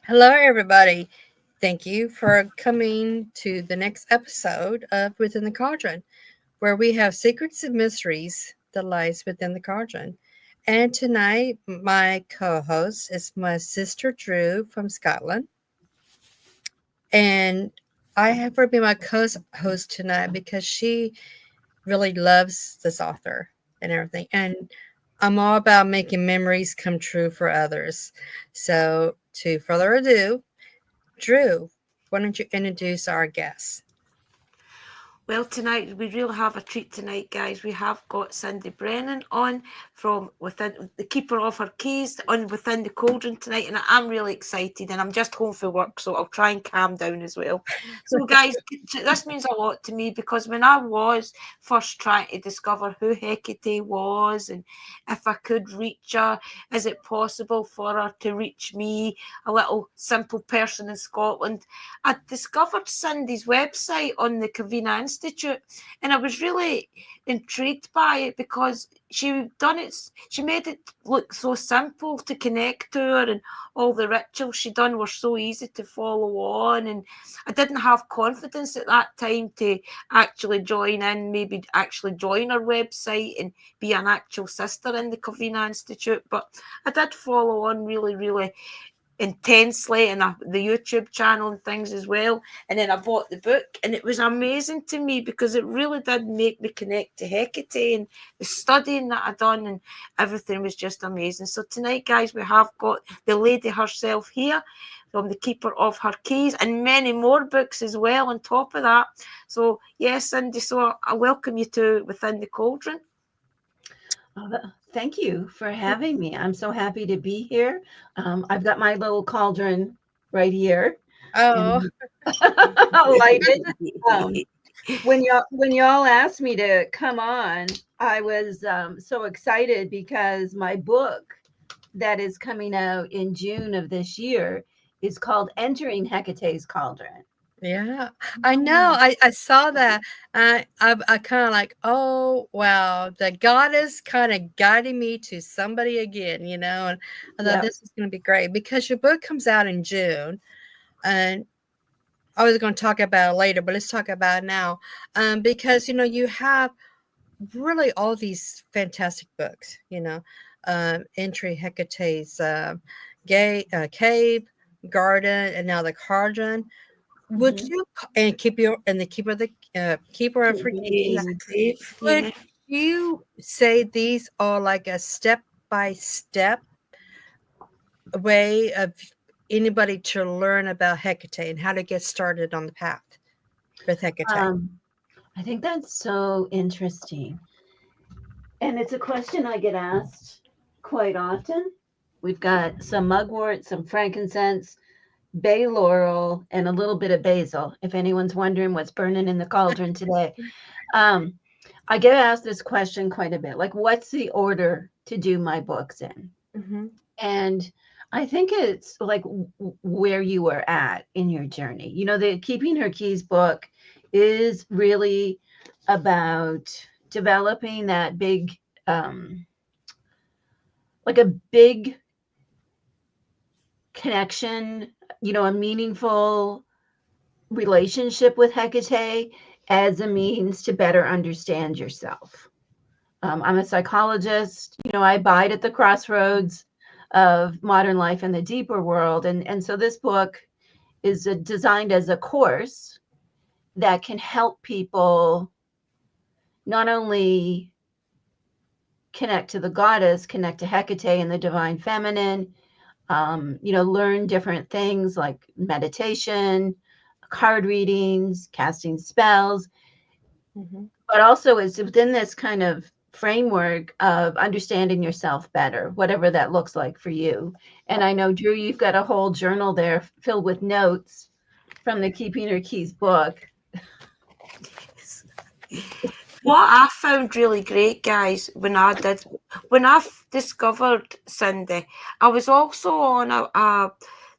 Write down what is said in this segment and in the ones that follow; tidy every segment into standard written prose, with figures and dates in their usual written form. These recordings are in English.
Hello, everybody. Thank you for coming to the next episode of Within the Cauldron, where we have secrets and mysteries that lies within the cauldron. And tonight, my co-host is my sister Drew from Scotland, and I have her be my co-host tonight because she really loves this author and everything. And I'm all about making memories come true for others. So, to further ado, Drew, why don't you introduce our guest? Well, tonight we really have a treat tonight, guys. We have got Cyndi Brannen on from within the keeper of her keys on within the cauldron tonight, and I'm really excited. And I'm just home for work, so I'll try and calm down as well. So, guys, this means a lot to me because when I was first trying to discover who Hekate was and if I could reach her, is it possible for her to reach me, a little simple person in Scotland? I discovered Cyndi's website on the Covina Institute, and I was really intrigued by it because she made it look so simple to connect to her, and all the rituals she done were so easy to follow on. And I didn't have confidence at that time to actually join in, maybe actually join her website and be an actual sister in the Covina Institute. But I did follow on really, really intensely, and the YouTube channel and things as well. And then I bought the book, and it was amazing to me because it really did make me connect to Hecate and the studying that I done, and everything was just amazing. So tonight, guys, we have got the lady herself here from the keeper of her keys and many more books as well on top of that. So yes, Cyndi, so I welcome you to Within the Cauldron. Thank you for having me. I'm so happy to be here. I've got my little cauldron right here, Oh, and I'll light it. Um, when y'all asked me to come on, I was so excited because my book that is coming out in June of this year is called "Entering Hecate's Cauldron." yeah. I know. I saw that. I kind of like, oh, wow. The goddess kind of guiding me to somebody again, and I thought Yep. this is going to be great because your book comes out in June. And I was going to talk about it later, but let's talk about it now. Because, you have really all these fantastic books, Entry Hecate's Cave, Garden, and now the Cauldron. Would Mhm. you and keep your and the keeper of her keys? Would Yeah. you say these are like a step by step way of anybody to learn about Hecate and how to get started on the path with Hecate? Um, I think that's so interesting. And it's a question I get asked quite often. We've got some mugwort, some frankincense, bay laurel, and a little bit of basil. If anyone's wondering what's burning in the cauldron today, um, I get asked this question quite a bit. Like, what's the order to do my books in? Mm-hmm. And I think it's like where you are at in your journey. The Keeping Her Keys book is really about developing that big, um, like a big connection, a meaningful relationship with Hecate as a means to better understand yourself. I'm a psychologist. I abide at the crossroads of modern life and the deeper world. And so this book is designed as a course that can help people not only connect to the goddess, connect to Hecate and the divine feminine, learn different things like meditation, card readings, casting spells, Mm-hmm. but also is within this kind of framework of understanding yourself better, whatever that looks like for you. And I know, Drew, you've got a whole journal there filled with notes from the Keeping Her Keys book. What I found really great, guys, when I discovered Cyndi, I was also on a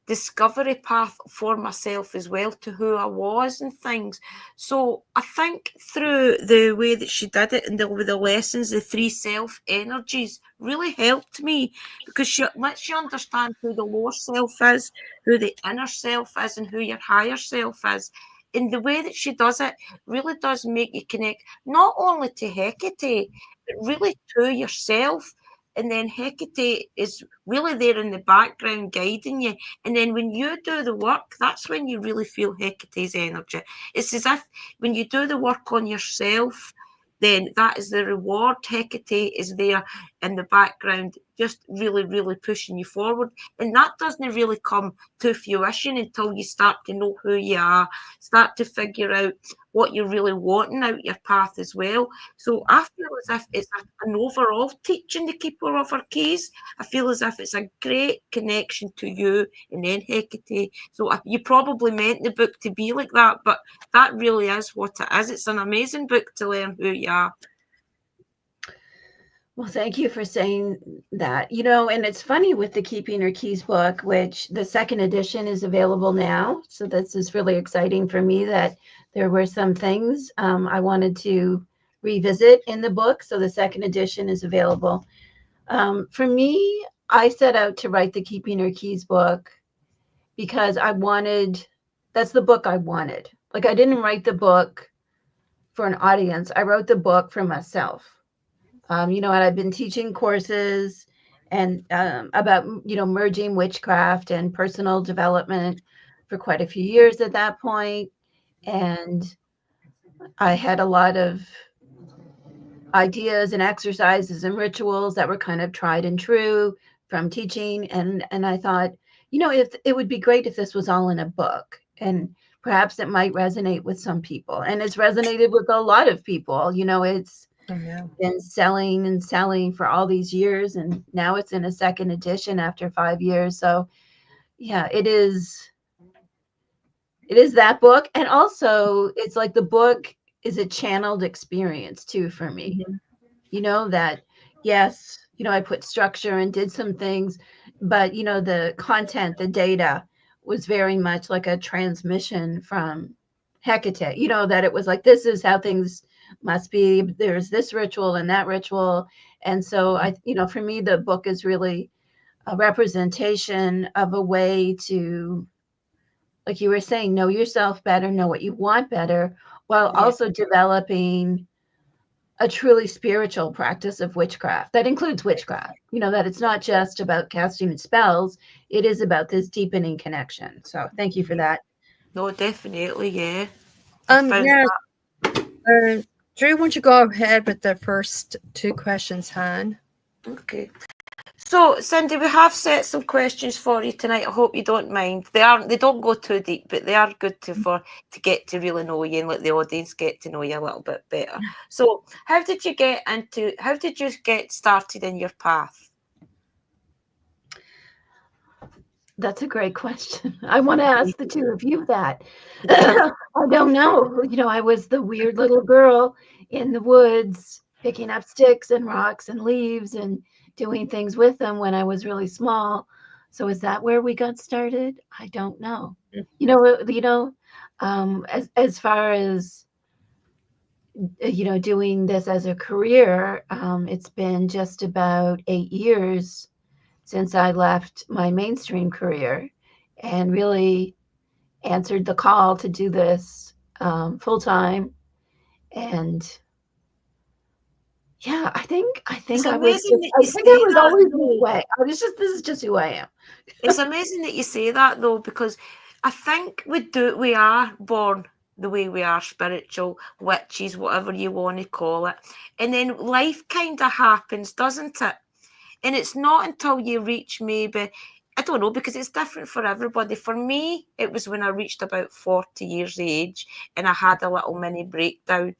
discovery path for myself as well, to who I was and things. So I think through the way that she did it and with the lessons, the 3 self energies really helped me, because she lets you understand who the lower self is, who the inner self is, and who your higher self is. And the way that she does it really does make you connect not only to Hekate, but really to yourself. And then Hekate is really there in the background guiding you. And then when you do the work, that's when you really feel Hecate's energy. It's as if when you do the work on yourself, then that is the reward. Hekate is there in the background, just really, really pushing you forward. And that doesn't really come to fruition until you start to know who you are, start to figure out what you're really wanting out your path as well. So I feel as if it's an overall teaching the Keeper of Our Keys. I feel as if it's a great connection to you and then Hekate. So you probably meant the book to be like that, but that really is what it is. It's an amazing book to learn who you are. Well, thank you for saying that. And it's funny with the Keeping Her Keys book, which the 2nd edition is available now. So this is really exciting for me that there were some things I wanted to revisit in the book. So the 2nd edition is available. For me, I set out to write the Keeping Her Keys book because that's the book I wanted. Like, I didn't write the book for an audience. I wrote the book for myself. And I've been teaching courses and about, merging witchcraft and personal development for quite a few years at that point. And I had a lot of ideas and exercises and rituals that were kind of tried and true from teaching. And I thought, if it would be great if this was all in a book, and perhaps it might resonate with some people. And it's resonated with a lot of people. It's been selling and selling for all these years, and now it's in a 2nd edition after 5 years. So yeah, it is that book. And also it's like the book is a channeled experience too for me. That yes, I put structure and did some things, but the content, the data was very much like a transmission from Hekate, that it was like, this is how things must be. There's this ritual and that ritual. And so for me, the book is really a representation of a way to, like you were saying, know yourself better, know what you want better, while also developing a truly spiritual practice of witchcraft that includes witchcraft, that it's not just about casting spells. It is about this deepening connection. So thank you for that. No, definitely, yeah. Drew, why don't you go ahead with the first 2 questions, hon? Okay. So, Cyndi, we have set some questions for you tonight. I hope you don't mind. They don't go too deep, but they are good to get to really know you and let the audience get to know you a little bit better. So, how did you get started in your path? That's a great question. I want to ask the 2 of you that. I don't know. I was the weird little girl in the woods, picking up sticks and rocks and leaves and doing things with them when I was really small. So is that where we got started? I don't know. As far as, doing this as a career, it's been just about 8 years since I left my mainstream career and really answered the call to do this full time. And yeah, I think I was always this way. This is just who I am. It's amazing that you say that though, because I think we are born the way we are, spiritual, witches, whatever you want to call it. And then life kind of happens, doesn't it? And it's not until you reach maybe, I don't know, because it's different for everybody. For me, it was when I reached about 40 years of age and I had a little mini breakdown.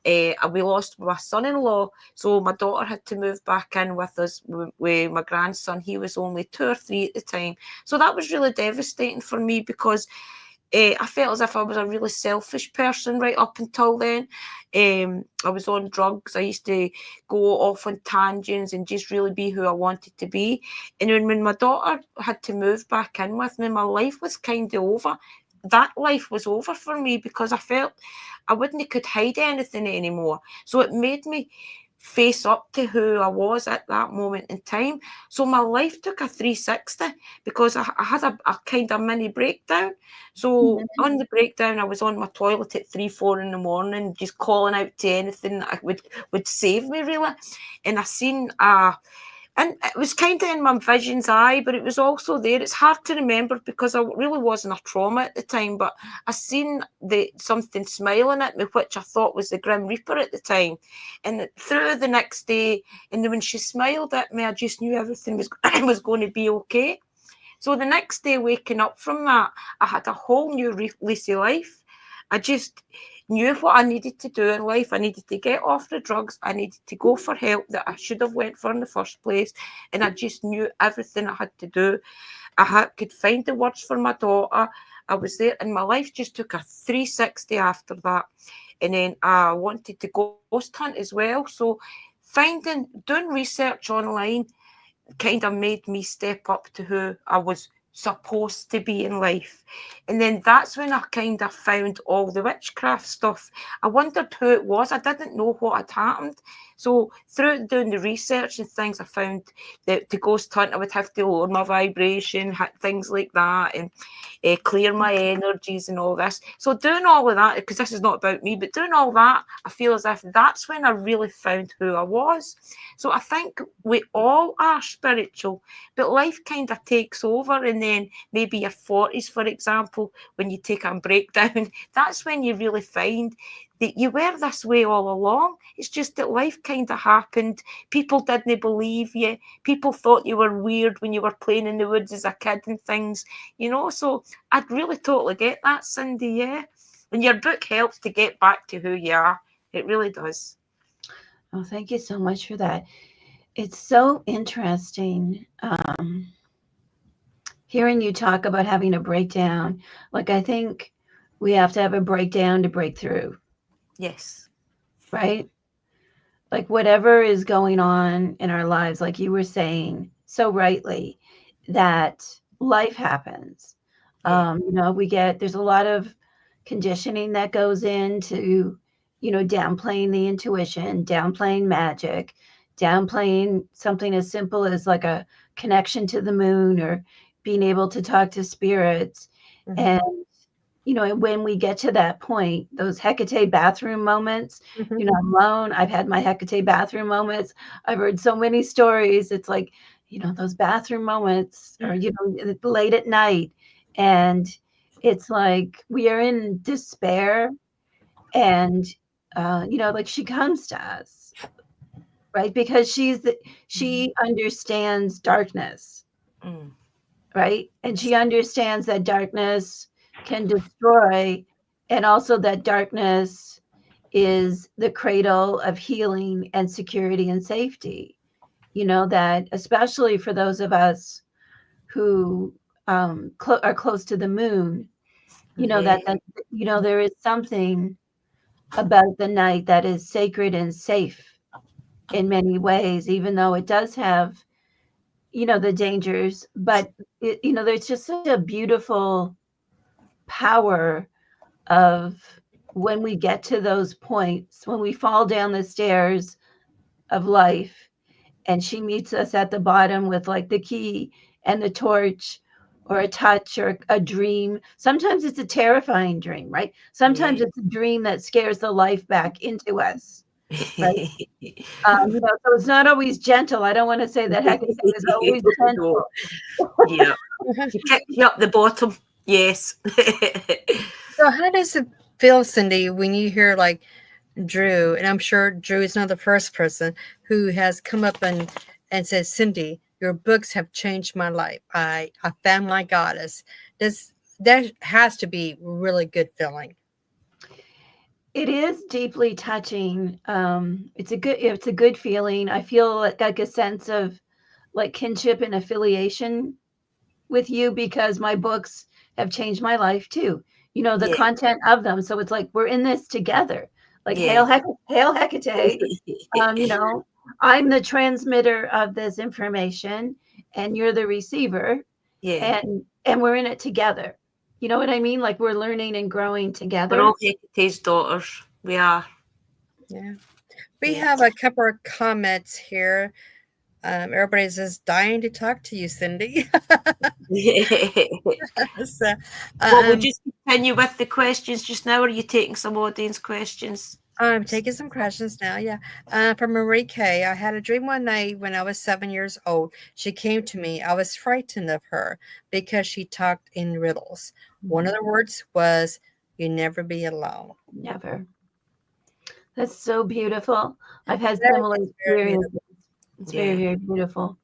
We lost my son-in-law, so my daughter had to move back in with us with my grandson. He was only 2 or 3 at the time. So that was really devastating for me because I felt as if I was a really selfish person right up until then. I was on drugs. I used to go off on tangents and just really be who I wanted to be. And when my daughter had to move back in with me, my life was kind of over. That life was over for me because I felt I wouldn't could hide anything anymore. So it made me face up to who I was at that moment in time. So my life took a 360 because I had a kind of mini breakdown. So on the breakdown, I was on my toilet at 3-4 in the morning, just calling out to anything that would save me, really. And I seen and it was kind of in my vision's eye, but it was also there. It's hard to remember because I really wasn't a trauma at the time, but I seen something smiling at me, which I thought was the Grim Reaper at the time. And through the next day, and then when she smiled at me, I just knew everything was going to be okay. So the next day, waking up from that, I had a whole new lease of life. I just knew what I needed to do in life. I needed to get off the drugs. I needed to go for help that I should have went for in the first place. And I just knew everything I had to do. Could find the words for my daughter. I was there, and my life just took a 360 after that. And then I wanted to ghost hunt as well. So doing research online kind of made me step up to who I was supposed to be in life. And then that's when I kind of found all the witchcraft stuff. I wondered who it was. I didn't know what had happened. So through doing the research and things, I found that to ghost hunt, I would have to lower my vibration, things like that, and clear my energies and all this. So doing all of that, because this is not about me, but doing all that, I feel as if that's when I really found who I was. So I think we all are spiritual, but life kind of takes over. And then maybe your 40s, for example, when you take a breakdown, that's when you really find that you were this way all along. It's just that life kind of happened. People didn't believe you. People thought you were weird when you were playing in the woods as a kid and things, So I'd really totally get that, Cyndi, yeah. And your book helps to get back to who you are. It really does. Oh, thank you so much for that. It's so interesting hearing you talk about having a breakdown. Like, I think we have to have a breakdown to break through. Yes. Right? Like, whatever is going on in our lives, like you were saying so rightly, that life happens. Yeah. There's a lot of conditioning that goes into, downplaying the intuition, downplaying magic, downplaying something as simple as like a connection to the moon or being able to talk to spirits. And and when we get to that point, those Hekate bathroom moments, I'm alone. I've had my Hekate bathroom moments. I've heard so many stories. It's like, those bathroom moments or, late at night. And it's like we are in despair. And, like she comes to us, right? Because she understands darkness, right? And she understands that darkness can destroy, and also that darkness is the cradle of healing and security and safety. That especially for those of us who are close to the moon, that there is something about the night that is sacred and safe in many ways, even though it does have the dangers, but there's just such a beautiful power of when we get to those points, when we fall down the stairs of life and she meets us at the bottom with like the key and the torch or a touch or a dream. Sometimes it's a terrifying dream, right? Sometimes it's a dream that scares the life back into us. Right? So it's not always gentle. I don't want to say that Hekate is always gentle. Yeah. She kicked you up the bottom. Yes. So how does it feel, Cyndi, when you hear like Drew, and I'm sure Drew is not the first person who has come up and said, Cyndi, your books have changed my life. I found my goddess. That has to be really good feeling. It is deeply touching. It's a good feeling. I feel like a sense of like kinship and affiliation with you because my books have changed my life too. you know, the Yeah. content of them. So it's like we're in this together. Like Yeah. hail Hekate. You know, I'm the transmitter of this information, and you're the receiver, Yeah. and we're in it together. You know what I mean? Like we're learning and growing We're together. all Hecate's daughters. We are. Yeah. We Yeah. have a couple of comments here. Everybody's just dying to talk to you, Cyndi. So, Well, we'll just continue with the questions just now. Or are you taking some audience questions? I'm taking some questions now. Yeah. From Marie K. I had a dream one night when I was 7 years old. She came to me. I was frightened of her because she talked in riddles. One of the words was, "You never be alone." Never. That's so beautiful. I've had That similar is very experiences. beautiful. It's Yeah. very, very beautiful.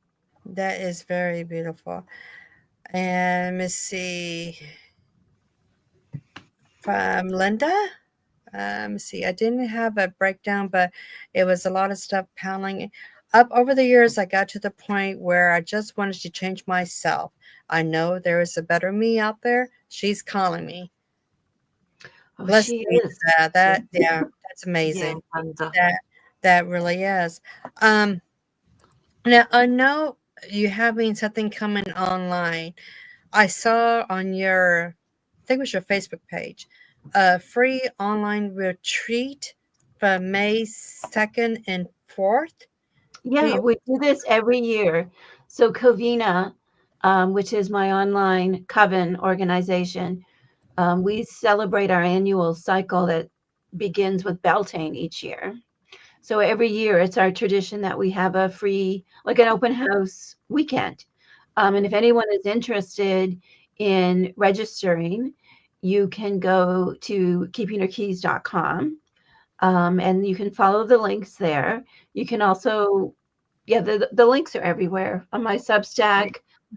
That is very beautiful. And let's see. From Linda. Let's see. I didn't have a breakdown, but it was a lot of stuff piling up over the years. I got to the point where I just wanted to change myself. I know there is a better me out there. She's calling me. Oh, Listen she to is. that. Yeah, that's Yeah, amazing. Linda. That really is. Now I know you having something coming online. I saw on your, I think it was your Facebook page, a free online retreat from May 2nd and 4th. Yeah, we do this every year. So Covina, which is my online coven organization, we celebrate our annual cycle that begins with Beltane each year. So every year it's our tradition that we have a free, like an open house weekend. And if anyone is interested in registering, you can go to keepingyourkeys.com, and you can follow the links there. You can also, yeah, the links are everywhere on my Substack,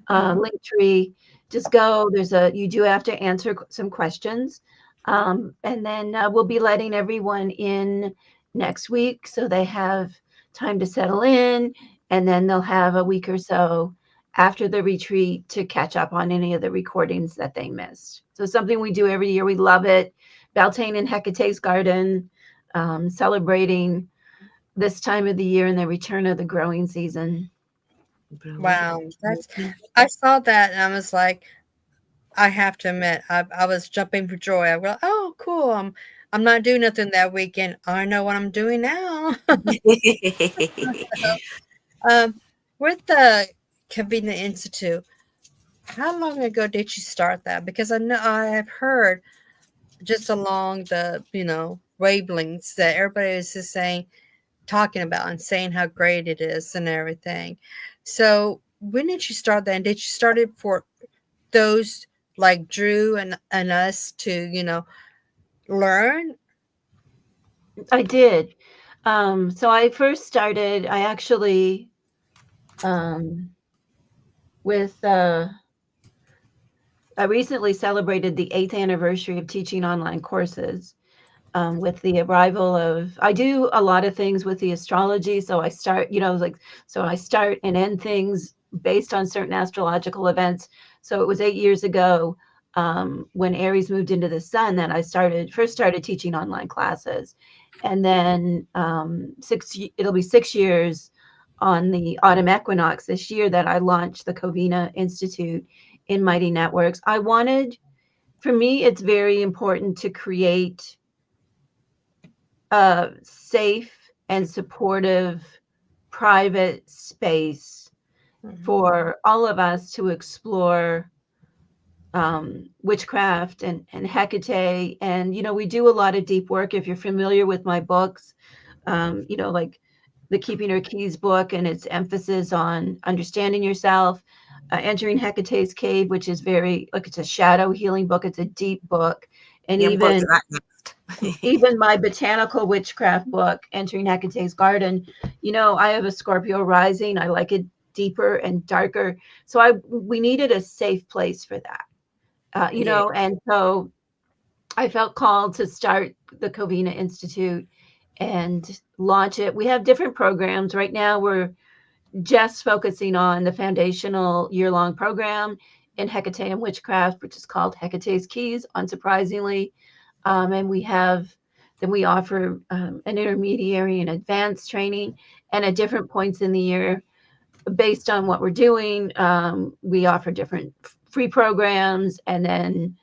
link tree. Just go. You do have to answer some questions. And then we'll be letting everyone in next week so they have time to settle in. And then they'll have a week or so after the retreat to catch up on any of the recordings that they missed. So something we do every year. We love it. Beltane in Hecate's garden, celebrating this time of the year and the return of the growing season. Wow, I saw that and I was like, I have to admit, I was jumping for joy. I was, oh, cool. I'm not doing nothing that weekend. I know what I'm doing now. With the Covina Institute, how long ago did you start that? Because I know I have heard just along the wavelengths that everybody is just saying, talking about and saying how great it is and everything. So when did you start that? And did you start it for those like Drew and us to learn? I did. So I first started, I actually, with, I recently celebrated the 8th anniversary of teaching online courses, with the arrival of, I do a lot of things with the astrology. So I start, so I start and end things based on certain astrological events. So it was 8 years ago, when Aries moved into the sun, that I first started teaching online classes. And then it'll be 6 years on the autumn equinox this year that I launched the Covina Institute in Mighty Networks. For me, it's very important to create a safe and supportive private space for all of us to explore witchcraft and Hekate. And, we do a lot of deep work. If you're familiar with my books, like the Keeping Her Keys book and its emphasis on understanding yourself, entering Hecate's cave, which is it's a shadow healing book. It's a deep book. And even my botanical witchcraft book, Entering Hecate's Garden, I have a Scorpio rising. I like it deeper and darker. So we needed a safe place for that. And so I felt called to start the Covina Institute and launch it. We have different programs. Right now, we're just focusing on the foundational year-long program. in Hekate and witchcraft, which is called Hecate's Keys, unsurprisingly. And we offer an intermediary and advanced training, and at different points in the year, based on what we're doing, we offer different free programs and then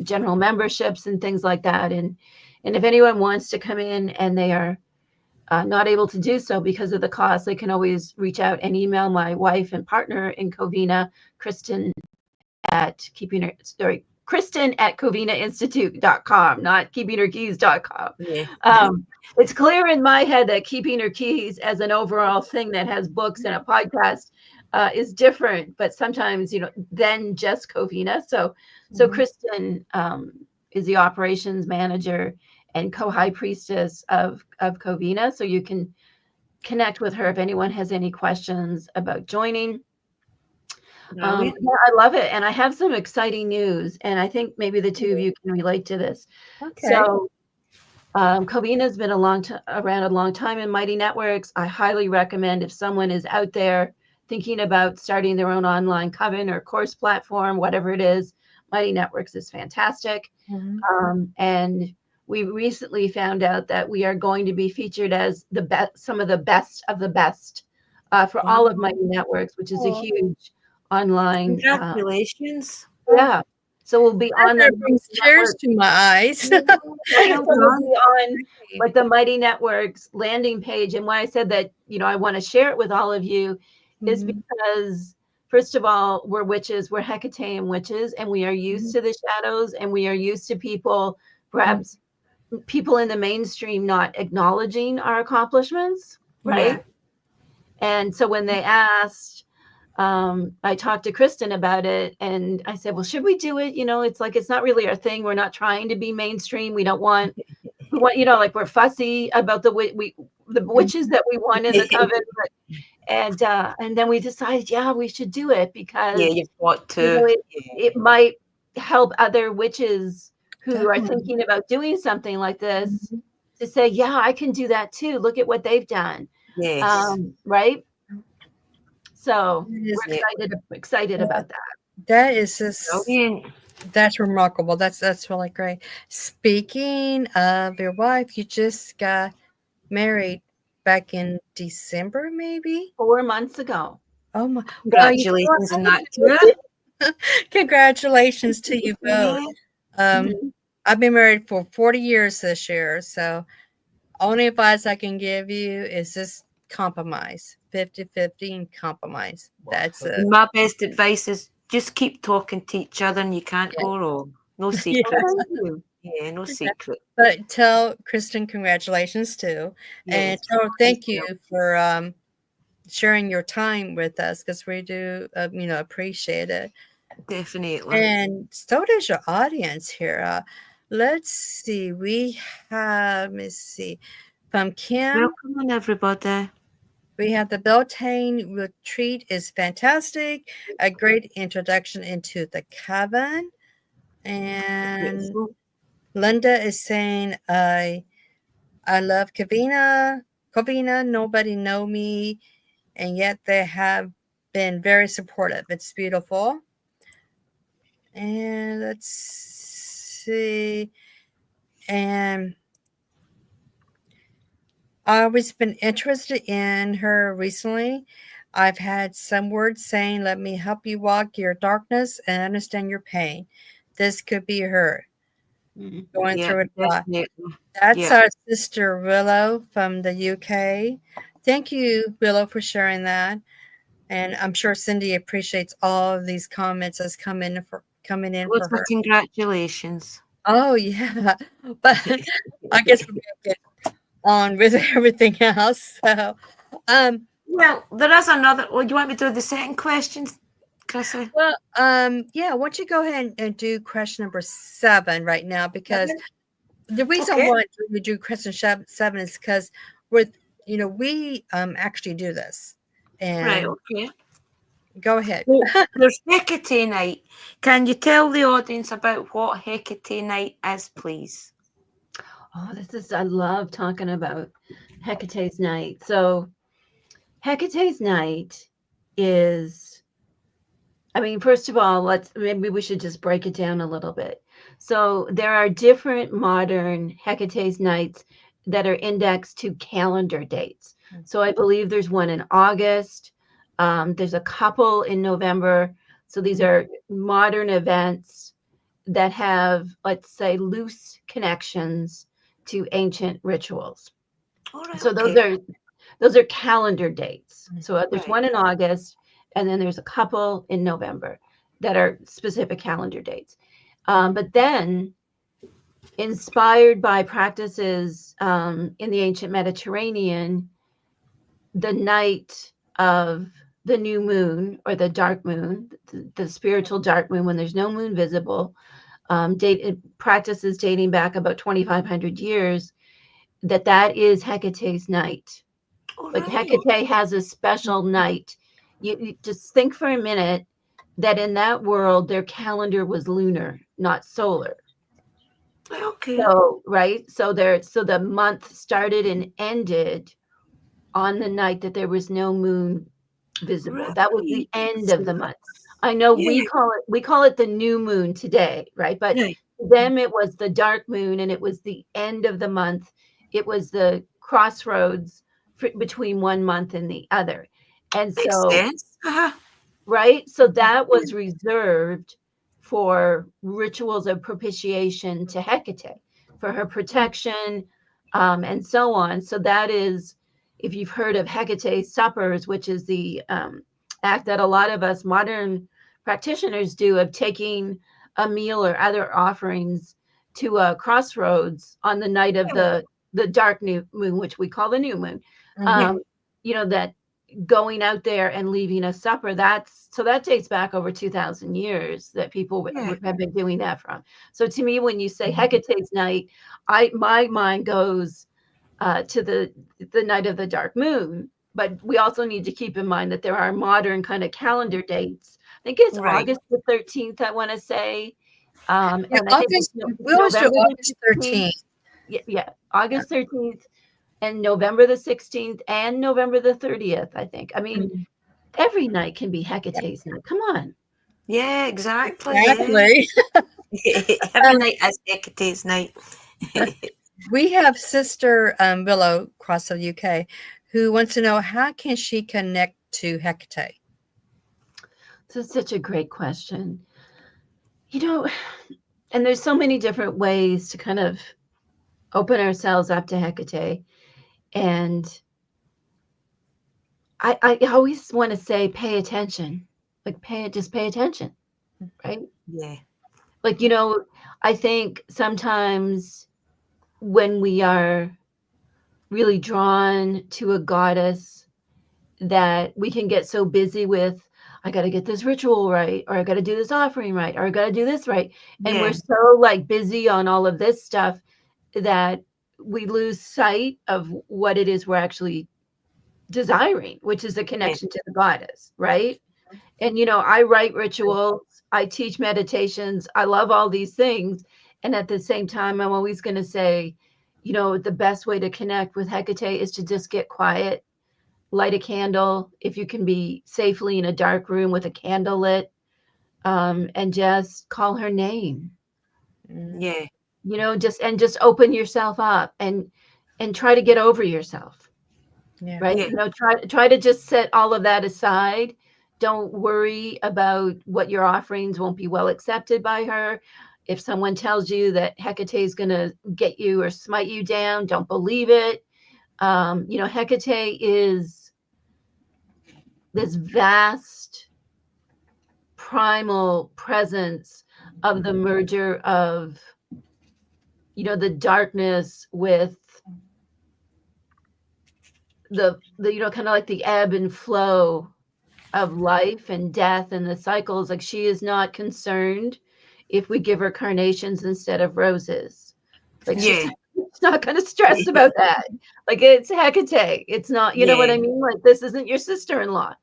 general memberships and things like that. And if anyone wants to come in and they are not able to do so because of the cost, they can always reach out and email my wife and partner in Covina, Kristen at covinainstitute.com, not keepingherkeys.com. Yeah. It's clear in my head that Keeping Her Keys as an overall thing that has books and a podcast is different, but sometimes, than just Covina. So Kristen is the operations manager and co-high priestess of Covina. So you can connect with her if anyone has any questions about joining. I love it. And I have some exciting news, and I think maybe the two of you can relate to this. Okay. So Covina has been around a long time in Mighty Networks. I highly recommend, if someone is out there thinking about starting their own online coven or course platform, whatever it is, Mighty Networks is fantastic. And we recently found out that we are going to be featured as some of the best for all of Mighty Networks, which is a huge online. Congratulations. Yeah. So we'll be on That brings tears to my eyes. So we'll be on like the Mighty Networks landing page. And why I said that, I want to share it with all of you is because, first of all, we're witches, we're Hecatean witches, and we are used to the shadows, and we are used to people, perhaps people in the mainstream not acknowledging our accomplishments, right? Yeah. And so when they asked, I talked to Kristen about it, and I said, well, should we do it? It's like, it's not really our thing. We're not trying to be mainstream. We want, like, we're fussy about the witches that we want in the coven. And then we decided, we should do it because you've got to. It might help other witches who are thinking about doing something like this to say, I can do that too. Look at what they've done. Yes. Right. So we're excited about that. That is just brilliant. That's remarkable. That's really great. Speaking of your wife, you just got married back in December, maybe 4 months ago. Oh my! Congratulations on that too. Congratulations to you both. I've been married for 40 years this year, so only advice I can give you is just compromise, 50-50 and compromise. That's it. My best advice is just keep talking to each other and you can't go wrong. No secrets. No secret. But tell Kristen congratulations too. And tell her thank you for sharing your time with us, because we do appreciate it. Definitely. And so does your audience here. Let's see. We have, from Kim. Welcome on, everybody. We have the Beltane retreat is fantastic. A great introduction into the coven. And Linda is saying, I love Covina. Nobody know me, and yet they have been very supportive. It's beautiful. And let's see. And I've always been interested in her recently. I've had some words saying, let me help you walk your darkness and understand your pain. This could be her going through it a lot. That's our sister Willow from the UK. Thank you, Willow, for sharing that. And I'm sure Cyndi appreciates all of these comments that's coming in for her. Congratulations. Oh, yeah. But I guess we're going to get on with everything else. So, well, there is another. Well, you want me to do the second question, Chrissy? Well, why don't you go ahead and do question number 7 right now? Because the reason why we do question 7 is because we actually do this. And right. Okay. Go ahead. There's Hekate night. Can you tell the audience about what Hekate night is, please? Oh, I love talking about Hecate's night. So Hecate's night is I mean, first of all, maybe we should just break it down a little bit. So there are different modern Hecate's nights that are indexed to calendar dates. So I believe there's one in August. There's a couple in November. So these are modern events that have, let's say, loose connections to ancient rituals. All right, So okay. those are calendar dates. So there's Right. one in August, and then there's a couple in November that are specific calendar dates. But then, inspired by practices in the ancient Mediterranean, the night of the new moon or the dark moon, the spiritual dark moon, when there's no moon visible, practices dating back about 2,500 years, that is Hecate's night. All Like right. Hekate has a special night. You just think for a minute that in that world, their calendar was lunar, not solar. Right, okay. So, right. So the month started and ended on the night that there was no moon visible. That was the Right. end of the month. I know Yeah. we call it the new moon today, right? But Right. to them it was the dark moon, and it was the end of the month. It was the crossroads between one month and the other. And Makes so, sense. Uh-huh. right? So that was reserved for rituals of propitiation to Hecate, for her protection, and so on. So that is, if you've heard of Hecate suppers, which is the act that a lot of us modern practitioners do of taking a meal or other offerings to a crossroads on the night of the dark new moon, which we call the new moon. That going out there and leaving a supper, that dates back over 2,000 years that people have been doing that from. So to me, when you say Hecate's night, my mind goes to the night of the dark moon. But we also need to keep in mind that there are modern kind of calendar dates. I think it's Right. August the 13th, I want to say. Yeah, And I think August. it's We always do November the August 16th. 13th. Yeah, August 13th and November the 16th and November the 30th, I think. I mean, every night can be Hecate's night. Come on. Yeah, exactly. Exactly. Yeah. Every night is Hecate's night. We have Sister Willow across the UK who wants to know, how can she connect to Hecate? This is such a great question. And there's so many different ways to kind of open ourselves up to Hecate. And I always want to say, pay attention. Like just pay attention, right? Yeah. Like, I think sometimes when we are really drawn to a goddess, that we can get so busy with, I got to get this ritual right, or I got to do this offering right, or I got to do this right. And we're so like busy on all of this stuff that we lose sight of what it is we're actually desiring, which is a connection to the goddess, right? And, I write rituals, I teach meditations, I love all these things. And at the same time, I'm always going to say, the best way to connect with Hecate is to just get quiet, light a candle, if you can be safely in a dark room with a candle lit, and just call her name. Yeah. Just open yourself up and try to get over yourself. Yeah. Right. Yeah. Try to just set all of that aside. Don't worry about what your offerings won't be well accepted by her. If someone tells you that Hecate is going to get you or smite you down, don't believe it. Hecate is this vast primal presence of the merger of, the darkness with the kind of like the ebb and flow of life and death and the cycles. Like, she is not concerned if we give her carnations instead of roses. Like, she's not going to stress about that. Like, it's Hecate. It's not, you know what I mean? Like, this isn't your sister-in-law.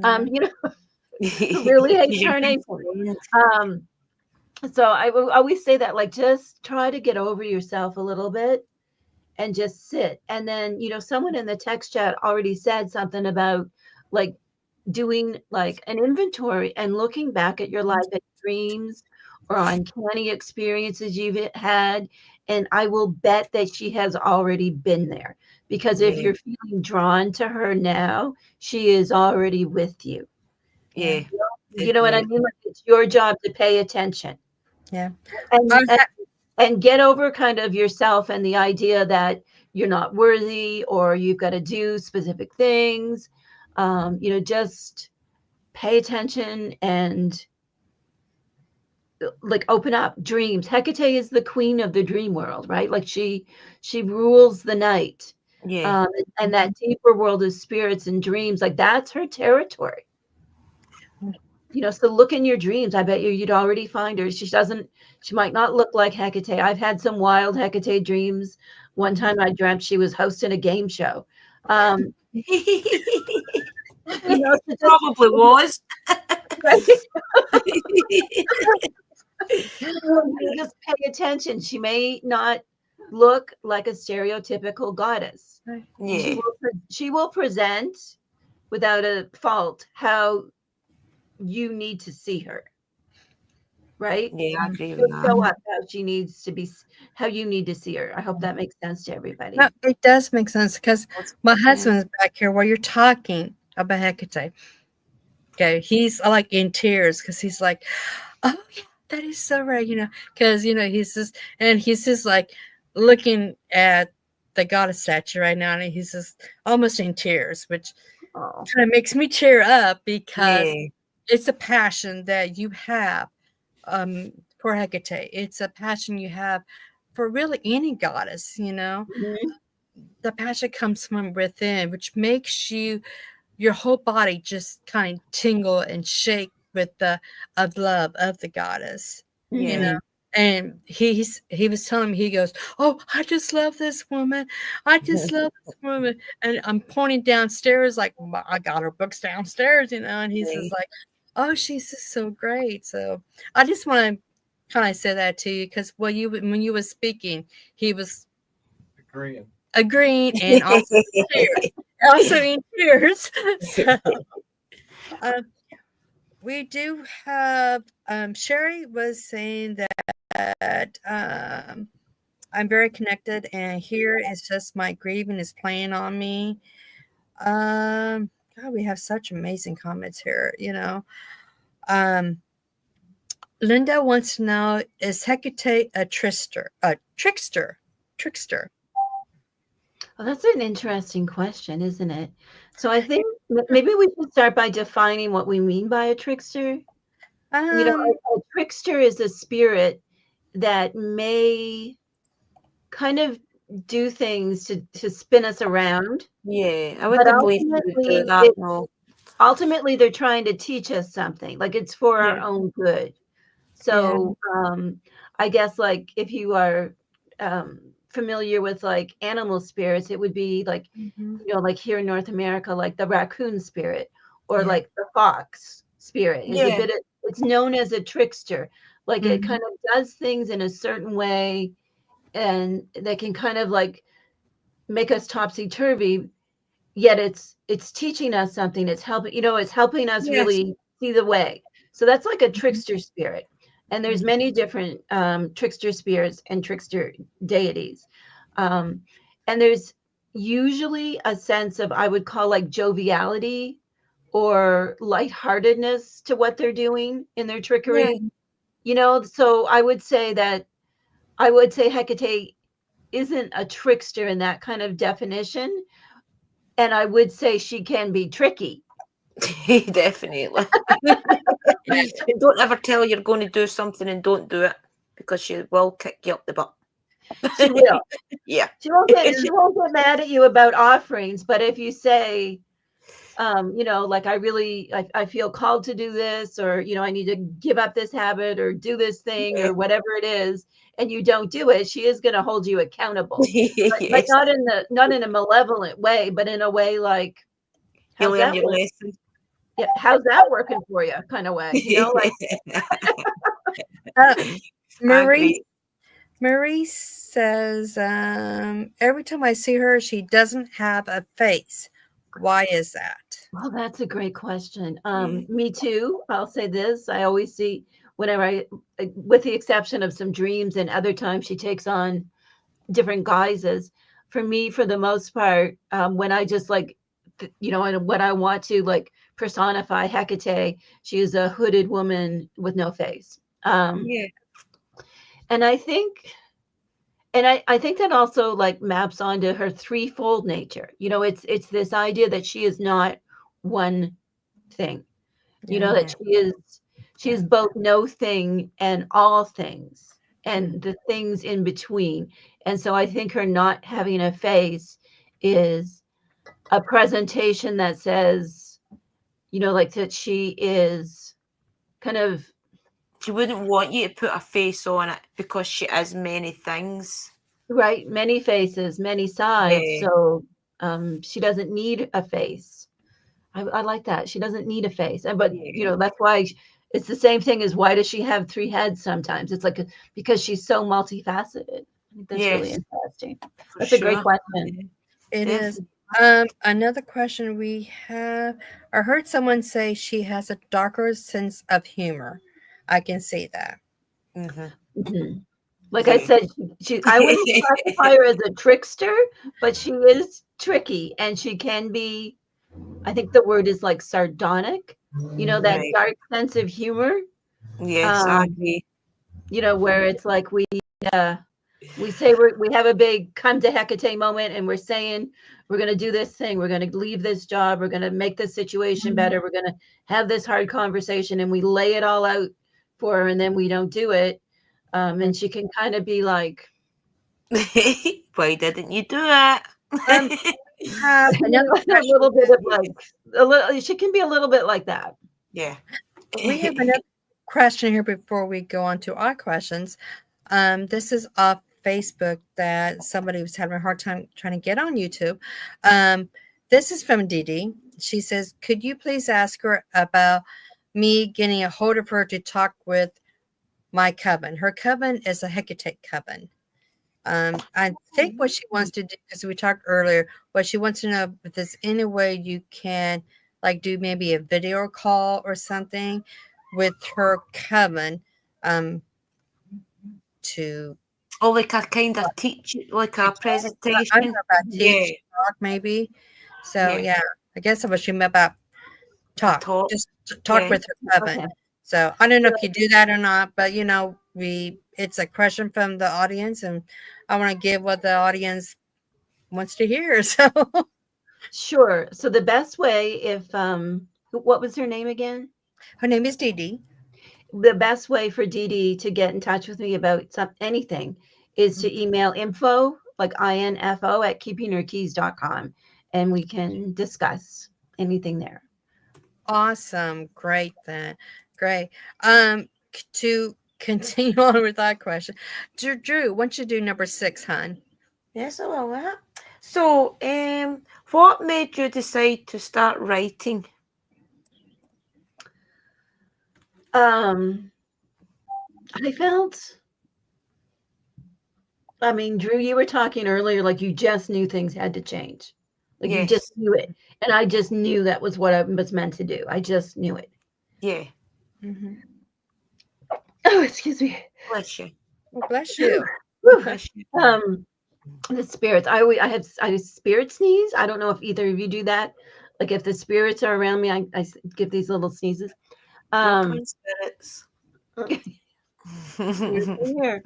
Who really hates carnations. So I will always say that, like, just try to get over yourself a little bit and just sit. And then, someone in the text chat already said something about, like, doing like an inventory and looking back at your life, at dreams or uncanny experiences you've had. And I will bet that she has already been there, because if Yeah. you're feeling drawn to her now, she is already with you. Yeah. You know what I mean? Like, it's your job to pay attention. Yeah. And, and get over kind of yourself and the idea that you're not worthy or you've got to do specific things. Just pay attention and like open up dreams. Hecate is the queen of the dream world, right? Like she rules the night. Yeah. And that deeper world of spirits and dreams, like that's her territory. So look in your dreams. I bet you'd already find her. She might not look like Hecate. I've had some wild Hecate dreams. One time I dreamt she was hosting a game show. Probably was. Just pay attention. She may not look like a stereotypical goddess. Yeah. She will present without a fault how you need to see her. Right? Yeah, I agree with She'll that. show up how you need to see her. I hope that makes sense to everybody. No, it does make sense, because my husband's back here while you're talking about Hecate. Okay, he's like in tears because he's like, "Oh yeah, that is so right," because he's just like looking at the goddess statue right now, and he's just almost in tears, which kind of makes me tear up, because it's a passion that you have for Hecate. It's a passion you have for really any goddess. Mm-hmm. The passion comes from within, which makes your whole body just kind of tingle and shake with the of love of the goddess. And he was telling me, he goes, "Oh, I just love this woman. I just love this woman." And I'm pointing downstairs, like, I got her books downstairs, and he's just like, "Oh, she's just so great." So I just want to kind of say that to you, because when you were speaking, he was agreeing and also in tears. Also in tears. So, we do have Sherry was saying that I'm very connected, and here it's just my grieving is playing on me. God, we have such amazing comments here. Linda wants to know, is Hecate a trickster? Trickster. Well, that's an interesting question, isn't it? So I think maybe we should start by defining what we mean by a trickster. A trickster is a spirit that may kind of do things to spin us around. Yeah, I wouldn't believe you would do that. No. Ultimately, they're trying to teach us something. Like, it's for our own good. So I guess, like, if you are familiar with like animal spirits, it would be like, like here in North America, like the raccoon spirit, or like the fox spirit is a bit of, it's known as a trickster. Like it kind of does things in a certain way, and they can kind of like make us topsy-turvy, yet it's teaching us something. It's helping, it's helping us really see the way. So that's like a trickster spirit. And there's many different trickster spirits and trickster deities. And there's usually a sense of, I would call, like joviality or lightheartedness to what they're doing in their trickery. So I would say Hecate isn't a trickster in that kind of definition. And I would say she can be tricky. Definitely. Don't ever tell you're going to do something and don't do it, because she will kick you up the butt. She will. Yeah. She won't get mad at you about offerings, but if you say, like, I feel called to do this, or, I need to give up this habit or do this thing or whatever it is, and you don't do it, she is going to hold you accountable. But not in a malevolent way, but in a way like, you learn your lesson. Yeah, how's that working for you? Kind of way, Marie says, every time I see her, she doesn't have a face. Why is that? Well, that's a great question. Me too. I'll say this. I always see whenever with the exception of some dreams and other times she takes on different guises. For me, for the most part, when I just like, and when I want to like personify Hekate, she is a hooded woman with no face. Yeah. And I think, I think that also like maps onto her threefold nature. It's this idea that she is not one thing. That she is both no thing and all things and the things in between. And so I think her not having a face is a presentation that says, like that she is kind of, She wouldn't want you to put a face on it because she is many things. right, many faces, many sides. Yeah. So she doesn't need a face. I like that. She doesn't need a face. But that's why it's the same thing as why does she have three heads sometimes? It's like because she's so multifaceted. I think that's really interesting. That's a great question. It is. Another question we have. I heard someone say she has a darker sense of humor. I can see that. Like I said, I wouldn't classify her as a trickster, but she is tricky and she can be, I think the word is like sardonic, that dark sense of humor. Yes, I agree. Where it's like we say we have a big come to Hekate moment and we're saying we're going to do this thing. We're going to leave this job. We're going to make this situation better. We're going to have this hard conversation and we lay it all out for her and then we don't do it. And she can kind of be like, why didn't you do it? Have another a little bit of like, she can be a little bit like that. Yeah. We have another question here before we go on to our questions. This is off Facebook that somebody was having a hard time trying to get on YouTube. This is from Didi. She says, could you please ask her about me getting a hold of her to talk with my coven? Her coven is a Hekate coven. I think what she wants to do, because we talked earlier, what she wants to know if there's any way you can like do maybe a video call or something with her coven to like a kind of teach, like a presentation. Talk maybe. So yeah, I guess that's what she meant about talk. Just talk with her coven. Okay. So I don't know if you do that or not, but it's a question from the audience and I want to give what the audience wants to hear. So sure. So the best way, if what was her name again? Her name is Didi. The best way for Didi to get in touch with me about anything is to email info, like info at keepingherkeys.com, and we can discuss anything there. Awesome. Great then. Great. To continue on with that question, Drew, why don't you do number 6, hon? Yes, I will. That. So, what made you decide to start writing? I felt, Drew, you were talking earlier, like you just knew things had to change. Like you just knew it. And I just knew that was what I was meant to do. I just knew it. Yeah. Mm-hmm. Oh, excuse me. Bless you. Well, bless you. Bless you. The spirits. I have spirit sneeze. I don't know if either of you do that. Like if the spirits are around me, I give these little sneezes. Spirits. Here.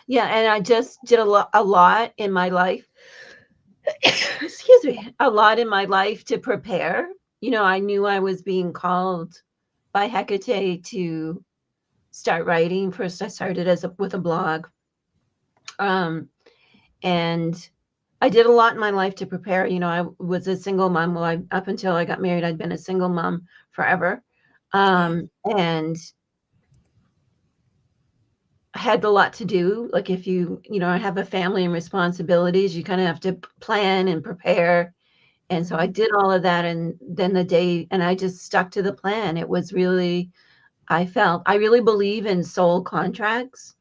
Yeah, and I just did a lot in my life. Excuse me, a lot in my life to prepare. I knew I was being called by Hekate to start writing. First, I started with a blog, and I did a lot in my life to prepare. I was a single mom. Well, up until I got married, I'd been a single mom forever, and I had a lot to do. Like if you have a family and responsibilities, you kind of have to plan and prepare. And so I did all of that. And then and I just stuck to the plan. It was really, I really believe in soul contracts.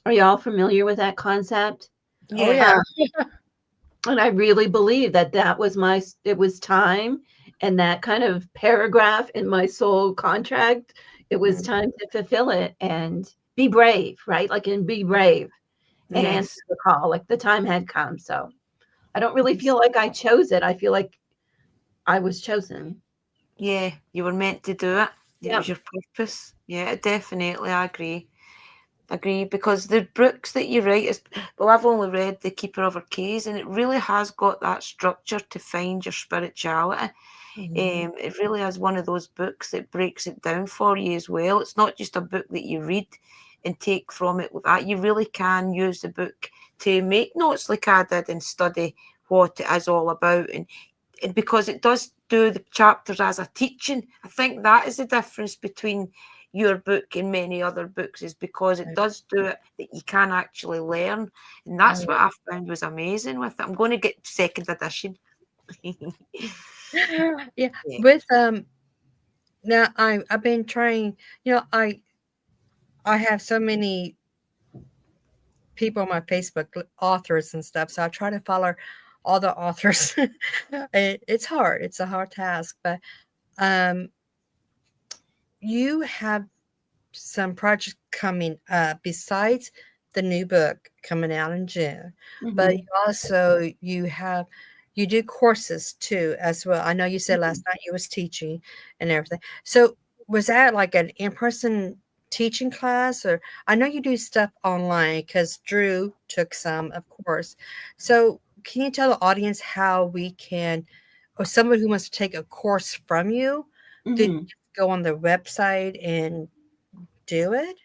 Are y'all familiar with that concept? Oh, yeah. And I really believe that it was time, and that kind of paragraph in my soul contract, it was time to fulfill it and be brave, right? Like, and be brave and answer Yes. the call. Like, the time had come. So I don't really feel like I chose it. I feel like I was chosen. Yeah, you were meant to do it. It was Yep. your purpose. Yeah, definitely. I agree, because the books that you write is, well, I've only read The Keeper of Our Keys, and it really has got that structure to find your spirituality. It really is one of those books that breaks it down for you as well. It's not just a book that you read and take from it with that. You really can use the book to make notes like I did and study what it is all about. And because it does do the chapters as a teaching, I think that is the difference between your book and many other books, is because it does do it that you can actually learn. And that's what I found was amazing with it. I'm going to get second edition. Yeah. With now I've been trying, I have so many people on my Facebook, authors and stuff, so I try to follow all the authors. It's hard. It's a hard task, but you have some projects coming up besides the new book coming out in June, but also you do courses too as well. I know you said last night you was teaching and everything. So was that like an in-person teaching class, or I know you do stuff online because Drew took some, of course. So can you tell the audience how we can, or someone who wants to take a course from you, did you go on the website and do it?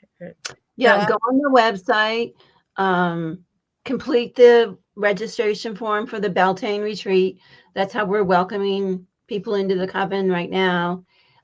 Yeah, go on the website, complete the registration form for the Beltane retreat. That's how we're welcoming people into the coven right now.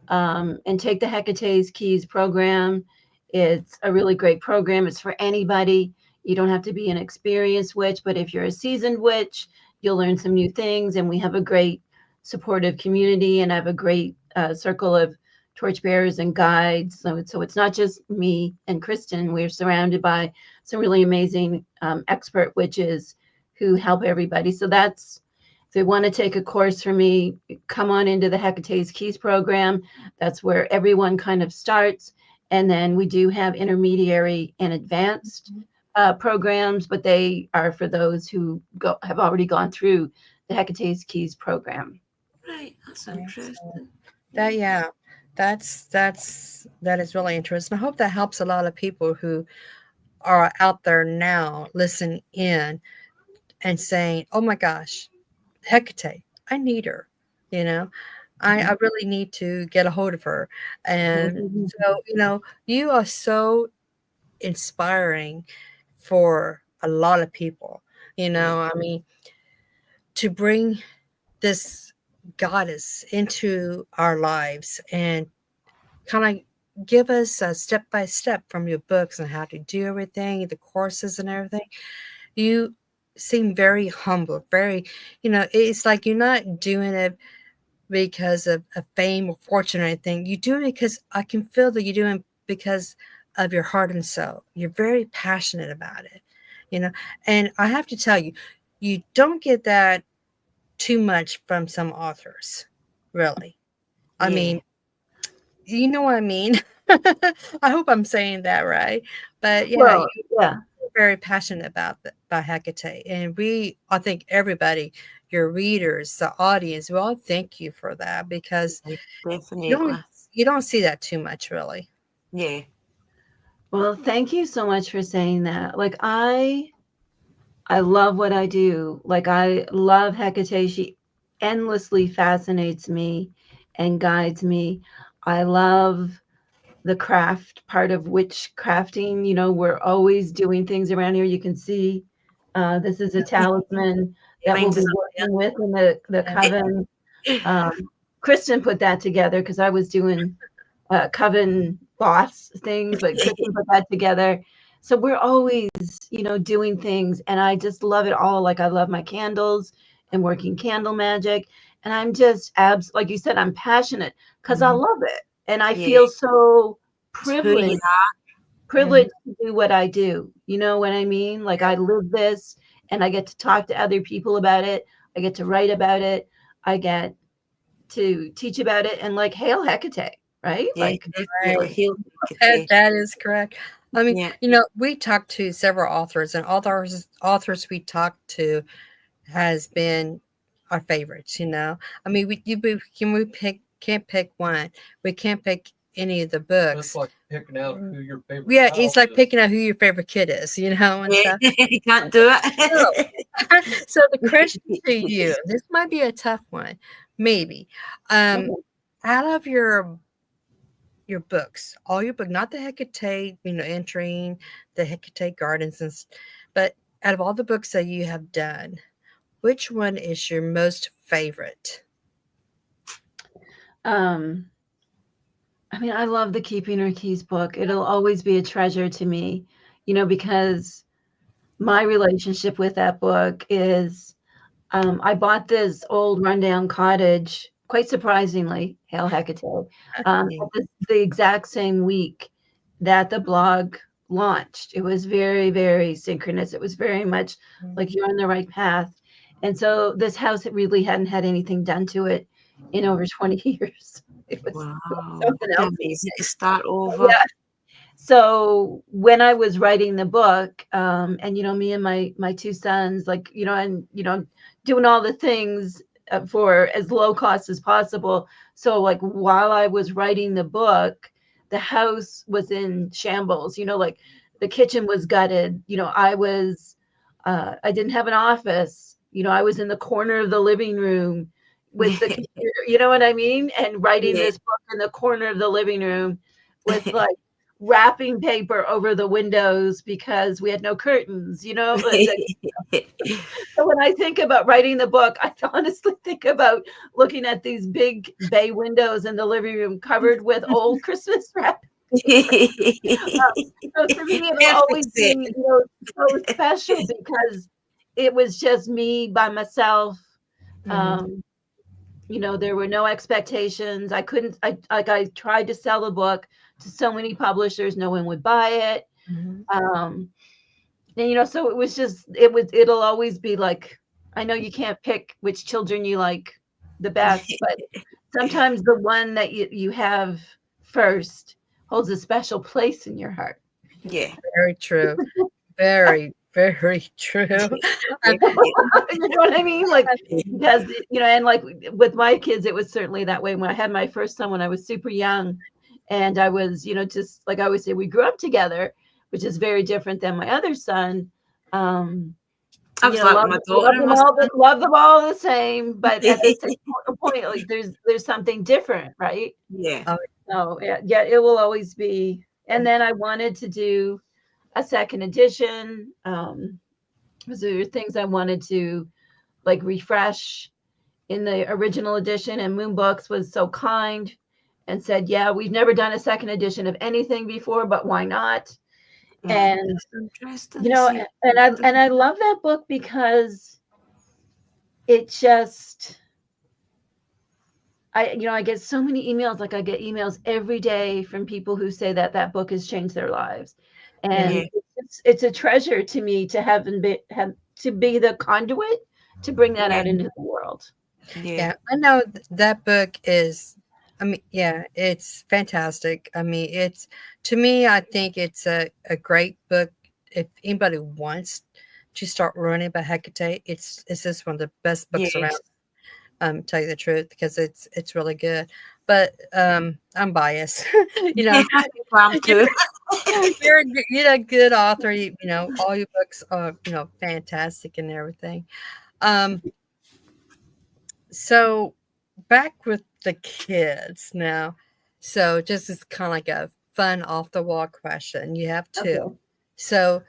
And take the Hecate's Keys program. It's a really great program. It's for anybody. You don't have to be an experienced witch, but if you're a seasoned witch, you'll learn some new things. And we have a great supportive community, and I have a great circle of torchbearers and guides. So it's not just me and Kristen. We're surrounded by some really amazing expert witches who help everybody. So that's, if they want to take a course from me, come on into the Hecate's Keys program. That's where everyone kind of starts. And then we do have intermediary and advanced programs, but they are for those who have already gone through the Hecate's Keys program. Right, that's interesting. That is really interesting. I hope that helps a lot of people who are out there now listening in and saying, "Oh my gosh, Hekate, I need her." I really need to get a hold of her. And so, you are so inspiring for a lot of people. I mean, to bring this goddess into our lives and kind of give us a step by step from your books on how to do everything, the courses and everything. You seem very humble, very, it's like you're not doing it because of fame or fortune or anything. You do it because I can feel that you're doing it because of your heart and soul. You're very passionate about it, and I have to tell you, you don't get that too much from some authors, really. I mean, you know what I mean? I hope I'm saying that right. But yeah, you're very passionate about Hekate. And I think everybody, your readers, the audience, we all thank you for that, because definitely you don't see that too much, really. Yeah. Well, thank you so much for saying that. Like, I love what I do. Like, I love Hekate. She endlessly fascinates me and guides me. I love the craft part of witch crafting. We're always doing things around here. You can see this is a talisman that we'll be working with in the coven. Kristen put that together because I was doing coven boss things, but Kristen put that together. So we're always, doing things, and I just love it all. Like, I love my candles and working candle magic, and I'm just like you said, I'm passionate because I love it, and I feel so privileged to do what I do. You know what I mean? Like, I live this, and I get to talk to other people about it. I get to write about it. I get to teach about it, and like, hail Hekate, right? Yeah, Like, definitely. Right. Heal Hekate. That is correct. I mean, Yeah. you know, we talked to several authors, and authors we talked to has been our favorites. You know, I mean, can't pick one. We can't pick any of the That's books. like picking out who your favorite Yeah, child it's like is. picking out who your favorite kid is. You know, and stuff. You can't do it. So the question to you, this might be a tough one, maybe. Out of your books, all your book, not the Hecate, you know, entering the Hecate gardens, but out of all the books that you have done, which one is your most favorite? I mean, I love the Keeping Her Keys book. It'll always be a treasure to me, you know, because my relationship with that book is I bought this old rundown cottage, quite surprisingly, hail Hecate, the exact same week that the blog launched. It was very, very synchronous. It was very much like you're on the right path. And so this house really hadn't had anything done to it in over 20 years. It was Wow. something else. Amazing to start over. Yeah. So when I was writing the book, and you know, me and my two sons, like, you know, and you know, doing all the things for as low cost as possible. So like while I was writing the book, the house was in shambles. You know, like the kitchen was gutted. You know, I didn't have an office. You know, I was in the corner of the living room with the computer. You know what I mean? And writing this book in the corner of the living room with like wrapping paper over the windows because we had no curtains, you know. So when I think about writing the book, I honestly think about looking at these big bay windows in the living room covered with old Christmas wrap. So to me, it'll always be, you know, so special because it was just me by myself. You know, there were no expectations. I tried to sell the book to so many publishers, no one would buy it. And you know, so it was just, it'll always be like, I know you can't pick which children you like the best, but sometimes the one that you have first holds a special place in your heart. Yeah. Very true. Very, very true. You know what I mean? Like, because, you know, and like with my kids, it was certainly that way. When I had my first son, when I was super young, and I was, you know, just like I always say, we grew up together, which is very different than my other son. I was like my daughter. Love them all the same, but at the same point, like there's something different, right? Yeah. So yeah, it will always be. And then I wanted to do a second edition. Because there were things I wanted to like refresh in the original edition, and Moon Books was so kind and said, yeah, we've never done a second edition of anything before, but why not? And you know, and I love that book because it just, I get so many emails. Like I get emails every day from people who say that book has changed their lives, and it's a treasure to me to have to be the conduit to bring that out into the world. Yeah, I know that book is, I mean, yeah, it's fantastic. I mean, it's, to me, I think it's a great book. If anybody wants to start learning about Hecate, it's just one of the best books around. Tell you the truth, because it's really good. But I'm biased, you know. I'm too. You're a good author. You know, all your books are, you know, fantastic and everything. So back with the kids now. So just as kind of like a fun off the wall question. You have two. Okay. So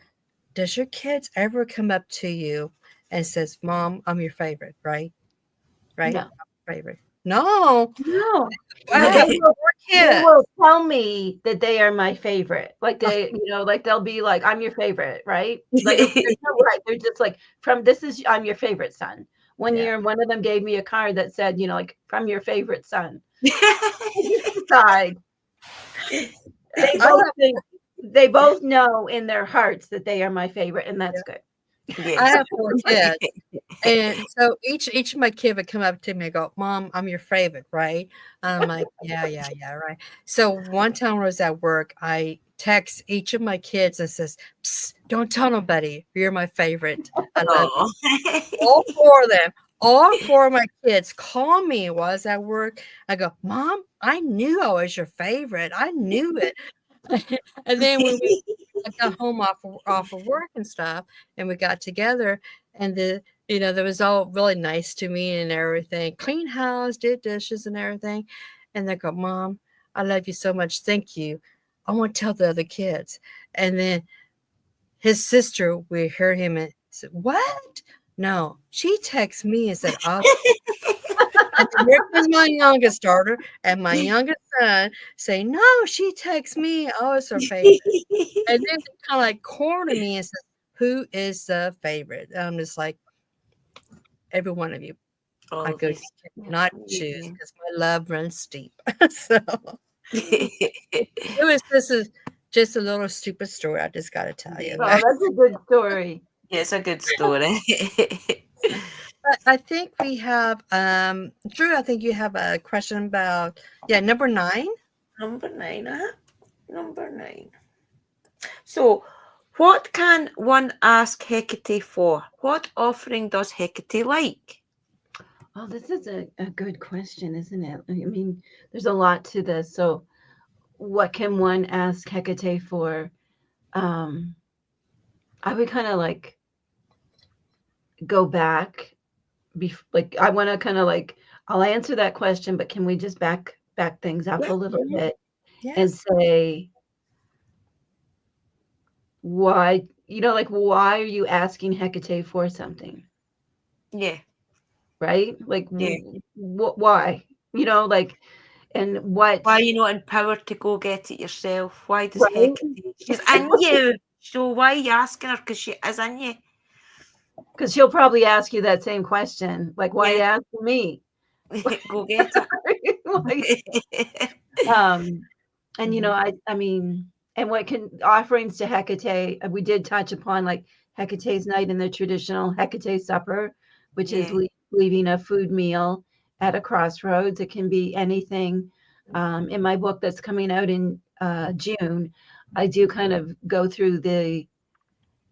does your kids ever come up to you and says, "Mom, I'm your favorite," right? Right? No. Favorite. No. No. Wow. They will tell me that they are my favorite. Like they, you know, like they'll be like, "I'm your favorite," right? Like right. They're just like, I'm your favorite son. One year, one of them gave me a card that said, you know, like, from your favorite son. Side. They both know in their hearts that they are my favorite, and that's good. I Yes. have 4 kids. And so each of my kid would come up to me and go, "Mom, I'm your favorite, right?" I'm like, "Yeah, yeah, yeah, right." So one time when I was at work, I text each of my kids and says, "Psst, don't tell nobody. You're my favorite. I love you." All 4 of them, all 4 of my kids call me while I was at work. I go, "Mom, I knew I was your favorite. I knew it." And then when I got home off of work and stuff, and we got together, and they was all really nice to me and everything. Clean house, did dishes and everything. And they go, "Mom, I love you so much. Thank you. I want to tell the other kids." And then his sister, we heard him and said, "What? No." She texted me and said, and then here comes my youngest daughter and my youngest son saying, "No, she texts me. I was her favorite." And then they kind of like corner me and says, "Who is the favorite?" And I'm just like, every one of you. All I of go, you. "You cannot choose because my love runs deep." So this is just a little stupid story. I just got to tell you. Oh, that's a good story. Yeah, it's a good story. But I think we have, Drew, I think you have a question about, number 9. Number 9, Number 9. So, what can one ask Hekate for? What offering does Hekate like? Oh, this is a good question, isn't it? I mean, there's a lot to this. So, what can one ask Hekate for? I would kind of like go back. Like, I want to kind of like, I'll answer that question, but can we just back things up a little bit and Yes. say, why, like, why are you asking Hekate for something? Yeah. Right? Like, Yeah. why? Like, and what? Why are you not empowered to go get it yourself? Why does Right? Hekate? She's in you. So why are you asking her? Because she is in you. Because she'll probably ask you that same question. Like, why are you asking me? Go get it. And I mean, and what can offerings to Hekate? We did touch upon like Hecate's night in the traditional Hekate supper, which is leaving a food meal at a crossroads. It can be anything. In my book that's coming out in June, I do kind of go through the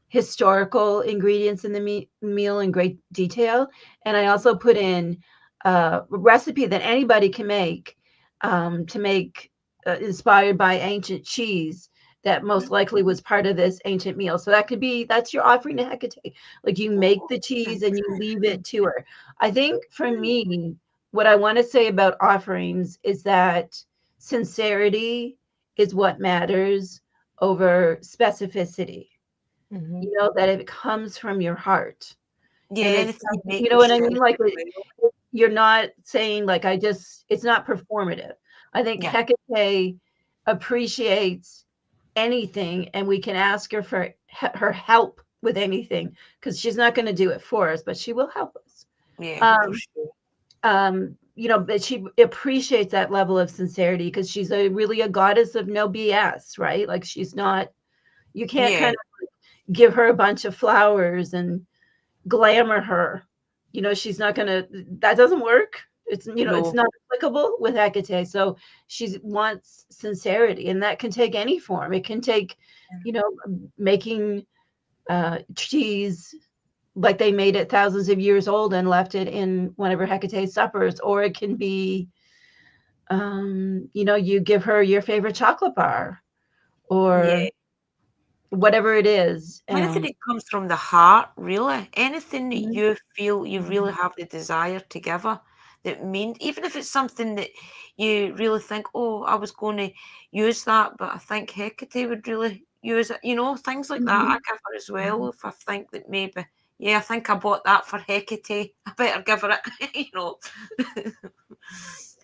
historical ingredients in the meal in great detail, and I also put in a recipe that anybody can make to make inspired by ancient cheese that most likely was part of this ancient meal. So that's your offering to Hekate. Like, you make the cheese and you leave it to her. I think for me, what I want to say about offerings is that sincerity is what matters over specificity. That it comes from your heart. Yeah, And anything you make you know what I mean? yourself Like, as well. you're not saying like, it's not performative. I think Hekate appreciates anything, and we can ask her for her help with anything, because she's not going to do it for us, but she will help us. Yeah, for sure. But she appreciates that level of sincerity, because she's really a goddess of no BS, right? Like, she's not, you can't kind of give her a bunch of flowers and glamour her. She's not gonna, that doesn't work. It's it's not applicable with Hekate. So she wants sincerity, and that can take any form. It can take making cheese like they made it thousands of years old and left it in one of her Hekate suppers, or it can be you give her your favorite chocolate bar, or whatever it is. Anything that comes from the heart, really. Anything that you feel you really have the desire to give her, that means, even if it's something that you really think, oh, I was going to use that, but I think Hekate would really use it. Things like that I give her as well. If I think that maybe, I think I bought that for Hekate, I better give her it,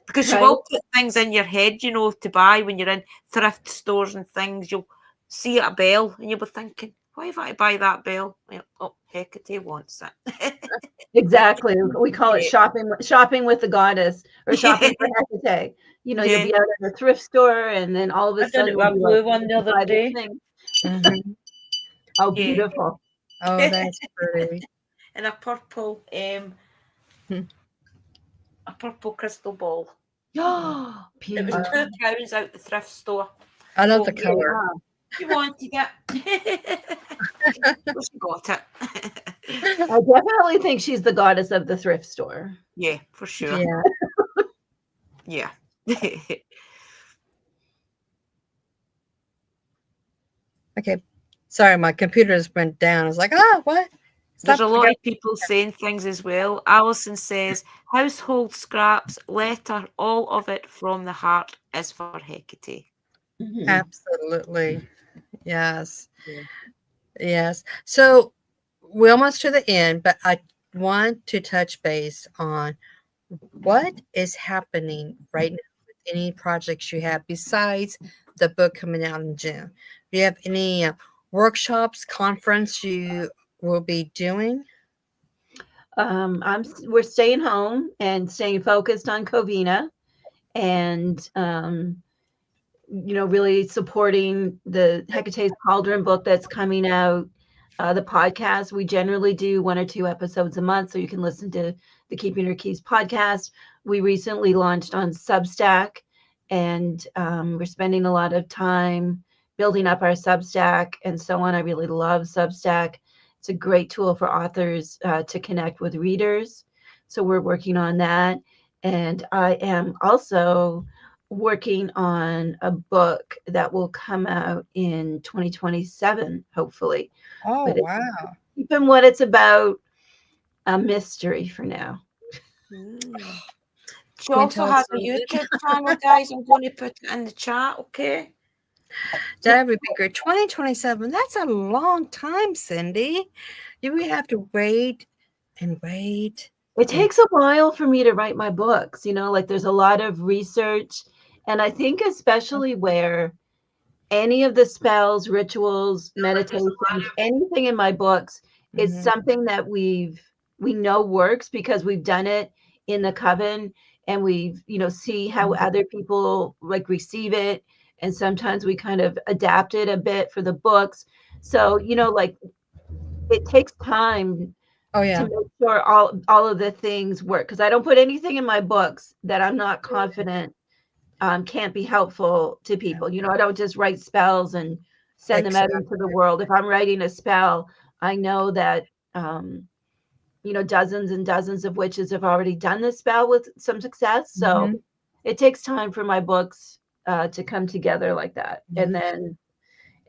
Because she will put things in your head, to buy when you're in thrift stores and things. You'll see a bell and you'll be thinking, why have I to buy that bell? Oh, Hekate wants it. Exactly. We call it shopping with the goddess, or shopping for Hekate. You'll be out at a thrift store, and then all of a sudden I did a blue one the other day. Oh, beautiful. Oh, that's pretty. And a purple Hmm. crystal ball. It was Beautiful. £2 out the thrift store. I love So, the color. Wow. you wanted it. She got it. I definitely think she's the goddess of the thrift store. Yeah, for sure. Yeah. Yeah. Okay. Sorry, my computer just went down. I was like, what? There's Stop. a lot of people saying things as well. Alison says, household scraps, letter, all of it from the heart is for Hekate. Mhm. Absolutely. Yes. Yeah. Yes. So we're almost to the end, but I want to touch base on what is happening right now with any projects you have besides the book coming out in June. Do you have any workshops, conference you will be doing? We're staying home and staying focused on Covina, and really supporting the Hecate's Cauldron book that's coming out. The podcast, we generally do 1 or 2 episodes a month, so you can listen to the Keeping Her Keys podcast. We recently launched on Substack, and we're spending a lot of time building up our Substack and so on. I really love Substack. It's a great tool for authors to connect with readers. So we're working on that. And I am also working on a book that will come out in 2027, hopefully. Oh, But wow. even what it's about, a mystery for now. She also has a YouTube channel, guys. I'm going to put it in the chat, okay? That would be great. 2027, that's a long time, Cyndi. You would have to wait and wait. It takes a while for me to write my books, like there's a lot of research. And I think especially where any of the spells, rituals, meditations, anything in my books is Mhm. something that we know works because we've done it in the coven, and we've, see how other people like receive it. And sometimes we kind of adapt it a bit for the books. So, like it takes time Oh, to yeah. make sure all of the things work. Because I don't put anything in my books that I'm not confident can't be helpful to people. I don't just write spells and send them out into the world. If I'm writing a spell, I know that dozens and dozens of witches have already done this spell with some success. So it takes time for my books to come together like that. And then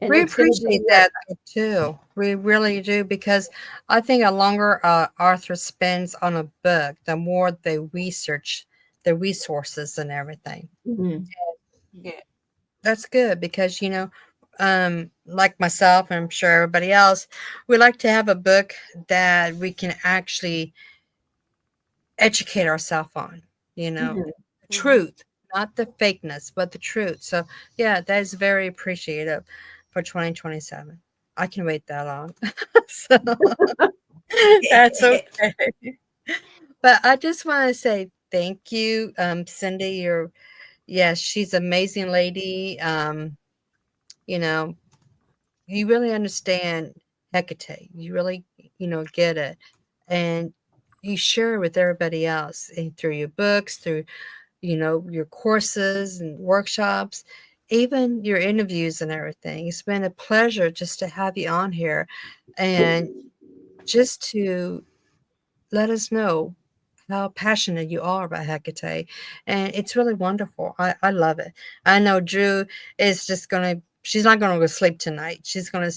we appreciate that too. We really do, because I think a longer author spends on a book, the more they research the resources and everything. Yeah. That's good, because like myself, and I'm sure everybody else, we like to have a book that we can actually educate ourselves on, truth, not the fakeness, but the truth. So yeah, that is very appreciative for 2027. I can wait that long. So that's okay. But I just want to say thank you, Cyndi. Yes, she's an amazing lady. You really understand Hekate. You really, get it. And you share it with everybody else, and through your books, through, your courses and workshops, even your interviews and everything. It's been a pleasure just to have you on here and just to let us know how passionate you are about Hekate. And it's really wonderful. I love it. I know Drew is just she's not going to go to sleep tonight. She's going to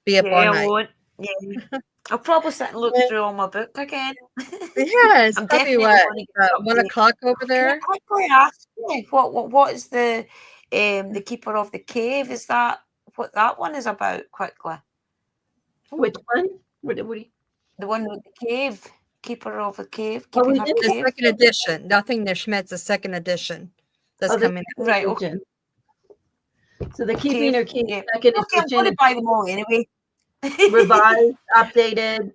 be up all night. I won't. Yeah. I'll probably sit and look through all my book again. Yeah, it's I'm probably definitely what, 1 o'clock over there? Can I quickly ask you, what is the Keeper of the Cave? Is that what that one is about? Quickly. Which one? What do you... The one with the cave, Keeper of the Cave. Oh, Keeping Her The Cave. second edition. Nothing there, Schmidt's the second edition that's coming out. Right. Okay. So the Keeping Her Keys second edition. I'm going to buy them all anyway. Revised, updated,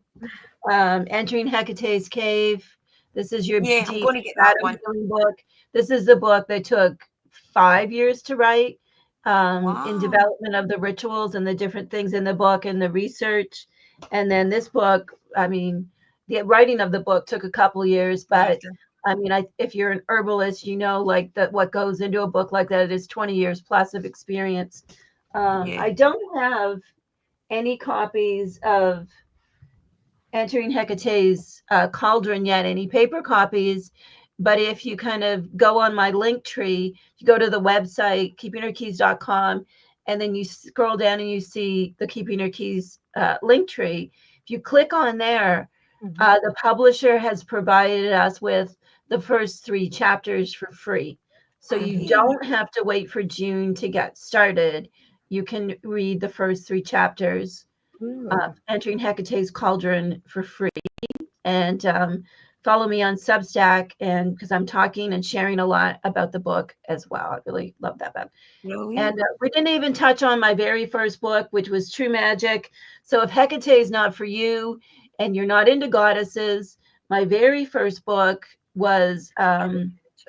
entering Hecate's cave. This is your I'm going to get that one book. This is the book that took 5 years to write, in development of the rituals and the different things in the book and the research. And then this book, I mean, the writing of the book took a couple years, but Gotcha. I mean, if you're an herbalist, you know, like that what goes into a book like that is 20 years plus of experience. Yeah. I don't have any copies of Entering Hecate's Cauldron yet, any paper copies. But if you kind of go on my link tree, you go to the website, keepingherkeys.com, and then you scroll down and you see the Keeping Her Keys link tree. If you click on there, the publisher has provided us with the first 3 chapters for free. So you Yeah. don't have to wait for June to get started. You can read the first 3 chapters Ooh. Entering Hecate's Cauldron for free. And follow me on Substack, and because I'm talking and sharing a lot about the book as well. I really love that book. Brilliant. And we didn't even touch on my very first book, which was True Magic. So if Hekate is not for you and you're not into goddesses, my very first book was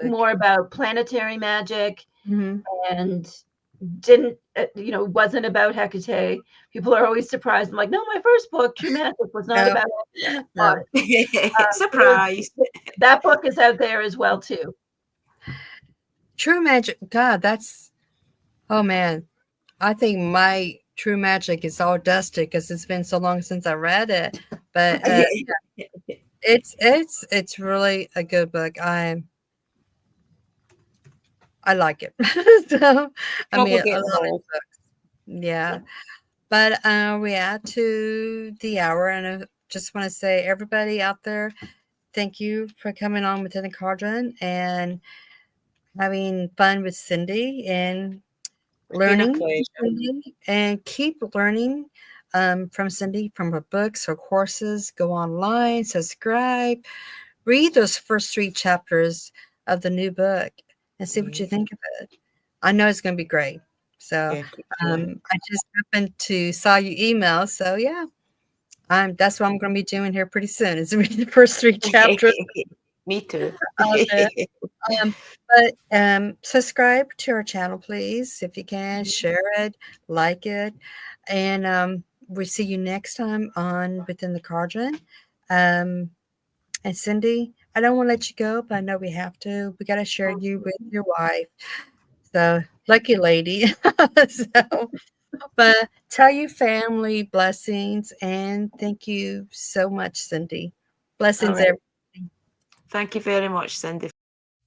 more about planetary magic Mm-hmm. and didn't, wasn't about Hekate. People are always surprised. I'm like, no, my first book, True Magic, was not No. about Hekate. But, Surprise. that book is out there as well, too. True Magic. God, that's, oh man. I think my True Magic is all dusted because it's been so long since I read it. But it's really a good book. I like it. So I mean, a lot of books. Yeah. But we add to the hour, and I just want to say, everybody out there, thank you for coming on Within the Cauldron and having fun with Cyndi and learning from Cyndi, and keep learning from Cyndi, from her books, her courses. Go online, subscribe, read those first 3 chapters of the new book, and see what you think of it. I know it's going to be great. So I just happened to saw your email. So yeah, that's what I'm going to be doing here pretty soon, is read the first 3 chapters. Me too. But subscribe to our channel, please, if you can. Share it, like it, and we'll see you next time on Within the Cauldron. And Cyndi, I don't want to let you go, but I know we have to. We got to share you with your wife. So lucky lady. But tell your family blessings, and thank you so much, Cyndi. Blessings, Right. everybody. Thank you very much, Cyndi.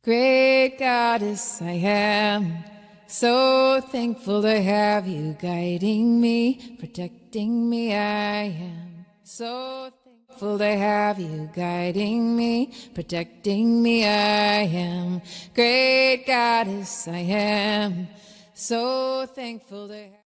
Great Goddess, I am so thankful to have you guiding me, protecting me. I am so thankful to have you guiding me, protecting me. I am Great Goddess, I am so thankful to have